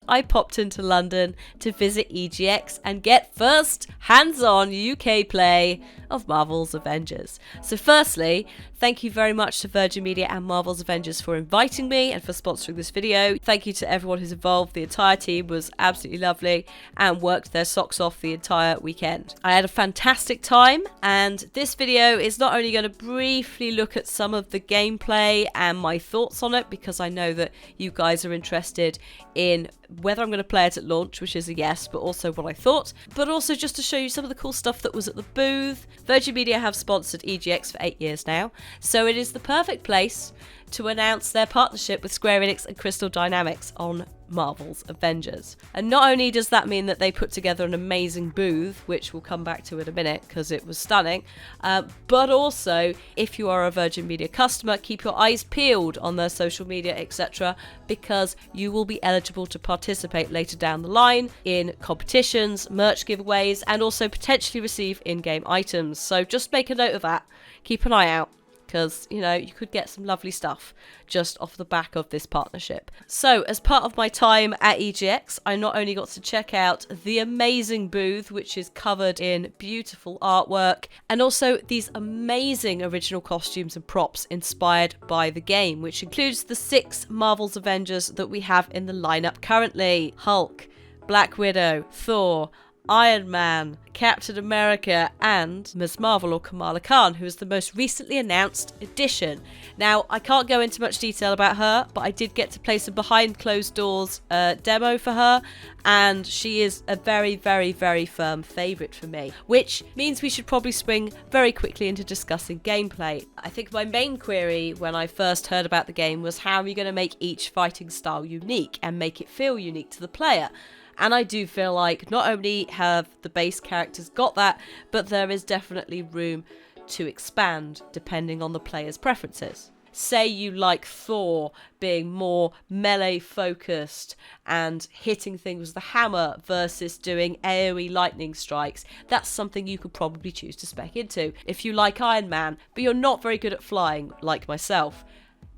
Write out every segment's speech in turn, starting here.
I popped into London to visit EGX and get first hands-on UK play of Marvel's Avengers. So firstly, thank you very much to Virgin Media and Marvel's Avengers for inviting me and for sponsoring this video. Thank you to everyone who's involved. The entire team was absolutely lovely and worked their socks off the entire weekend. I had a fantastic time, and this video is not only going to briefly look at some of the gameplay and my thoughts on it, because I know that you guys are interested in whether I'm going to play it at launch, which is a yes, but also what I thought, but also just to show you some of the cool stuff that was at the booth. Virgin Media have sponsored EGX for 8 years now, so it is the perfect place to announce their partnership with Square Enix and Crystal Dynamics on Marvel's Avengers. And not only does that mean that they put together an amazing booth, which we'll come back to in a minute because it was stunning, but also if you are a Virgin Media customer, keep your eyes peeled on their social media, etc., because you will be eligible to participate later down the line in competitions, merch giveaways, and also potentially receive in-game items. So just make a note of that. Keep an eye out, because, you know, you could get some lovely stuff just off the back of this partnership. So, as part of my time at EGX, I not only got to check out the amazing booth, which is covered in beautiful artwork, and also these amazing original costumes and props inspired by the game, which includes the 6 Marvel's Avengers that we have in the lineup currently: Hulk, Black Widow, Thor, Iron Man, Captain America, and Ms. Marvel, or Kamala Khan, who is the most recently announced addition. Now, I can't go into much detail about her, but I did get to play some behind closed doors demo for her, and she is a very, very, very firm favourite for me, which means we should probably swing very quickly into discussing gameplay. I think my main query when I first heard about the game was, how are you going to make each fighting style unique and make it feel unique to the player? And I do feel like not only have the base characters got that, but there is definitely room to expand depending on the player's preferences. Say you like Thor being more melee focused and hitting things with the hammer versus doing AoE lightning strikes. That's something you could probably choose to spec into. If you like Iron Man, but you're not very good at flying like myself,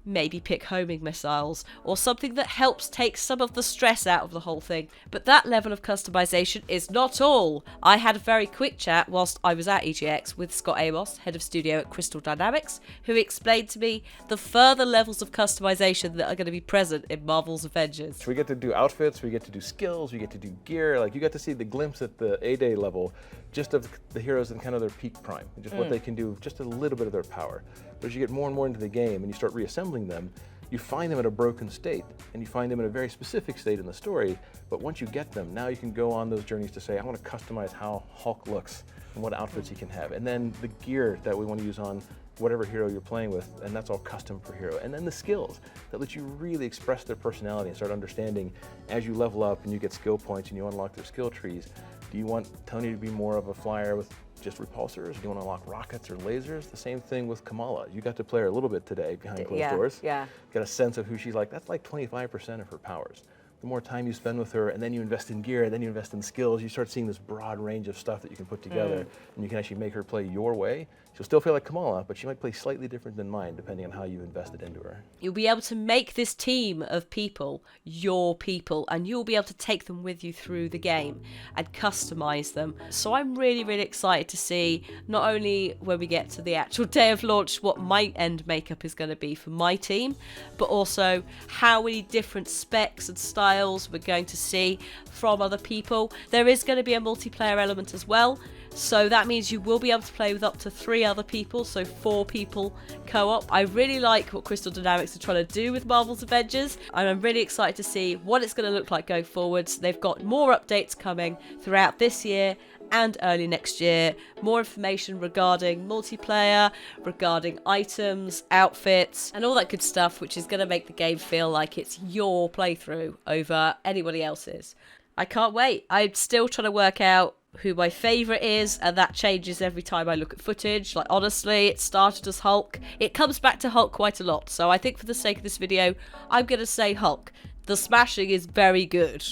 maybe pick homing missiles, or something that helps take some of the stress out of the whole thing. But that level of customization is not all. I had a very quick chat whilst I was at EGX with Scott Amos, head of studio at Crystal Dynamics, who explained to me the further levels of customization that are going to be present in Marvel's Avengers. So we get to do outfits, we get to do skills, we get to do gear. Like, you get to see the glimpse at the A-Day level just of the heroes and kind of their peak prime, just what they can do, just a little bit of their power. But as you get more and more into the game and you start reassembling them, you find them in a broken state, and you find them in a very specific state in the story. But once you get them, now you can go on those journeys to say, I want to customize how Hulk looks and what outfits he can have. And then the gear that we want to use on whatever hero you're playing with, and that's all custom per hero. And then the skills that let you really express their personality and start understanding as you level up and you get skill points and you unlock their skill trees. Do you want Tony to be more of a flyer with just repulsors? Do you want to unlock rockets or lasers? The same thing with Kamala. You got to play her a little bit today behind closed doors. Yeah. Got a sense of who she's like. That's like 25% of her powers. The more time you spend with her, and then you invest in gear, and then you invest in skills, you start seeing this broad range of stuff that you can put together, and you can actually make her play your way. She'll still feel like Kamala, but she might play slightly different than mine, depending on how you invested into her. You'll be able to make this team of people your people, and you'll be able to take them with you through the game and customize them. So I'm really, really excited to see, not only when we get to the actual day of launch, what my end makeup is going to be for my team, but also how many different specs and styles we're going to see from other people. There is going to be a multiplayer element as well. So that means you will be able to play with up to 3 other people, so 4 people co-op. I really like what Crystal Dynamics are trying to do with Marvel's Avengers, and I'm really excited to see what it's going to look like going forwards. They've got more updates coming throughout this year and early next year. More information regarding multiplayer, regarding items, outfits, and all that good stuff, which is going to make the game feel like it's your playthrough over anybody else's. I can't wait. I'm still trying to work out who my favourite is, and that changes every time I look at footage. Like, honestly, it started as Hulk. It comes back to Hulk quite a lot, so I think for the sake of this video, I'm going to say Hulk. The smashing is very good.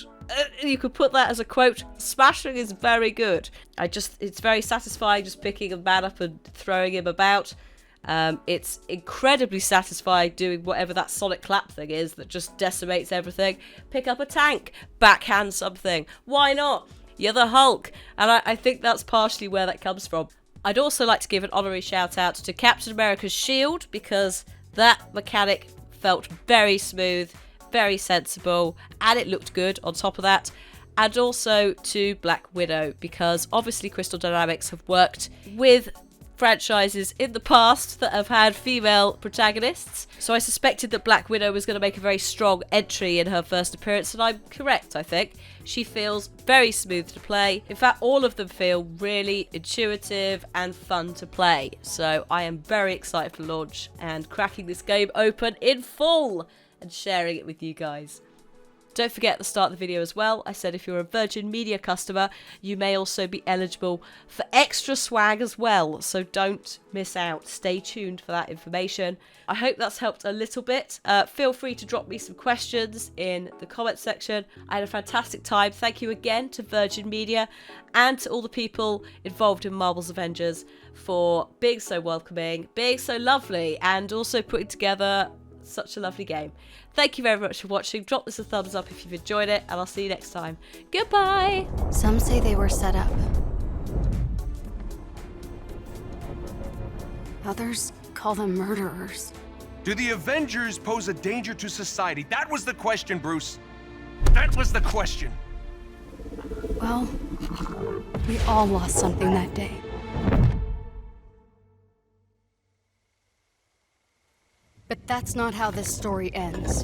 You could put that as a quote. Smashing is very good. It's very satisfying just picking a man up and throwing him about. It's incredibly satisfying doing whatever that sonic clap thing is that just decimates everything. Pick up a tank, backhand something. Why not? You're the Hulk. And I think that's partially where that comes from. I'd also like to give an honorary shout out to Captain America's shield, because that mechanic felt very smooth, very sensible, and it looked good on top of that. And also to Black Widow, because obviously Crystal Dynamics have worked with franchises in the past that have had female protagonists. So I suspected that Black Widow was going to make a very strong entry in her first appearance, and I'm correct, I think. She feels very smooth to play. In fact, all of them feel really intuitive and fun to play. So I am very excited for launch and cracking this game open in full and sharing it with you guys. Don't forget at the start of the video as well, I said if you're a Virgin Media customer, you may also be eligible for extra swag as well, so don't miss out. Stay tuned for that information. I hope that's helped a little bit. Feel free to drop me some questions in the comments section. I had a fantastic time. Thank you again to Virgin Media and to all the people involved in Marvel's Avengers for being so welcoming, being so lovely, and also putting together such a lovely game. Thank you very much for watching. Drop this a thumbs up if you've enjoyed it, and I'll see you next time. Goodbye! Some say they were set up. Others call them murderers. Do the Avengers pose a danger to society? That was the question, Bruce. That was the question. Well, we all lost something that day. But that's not how this story ends.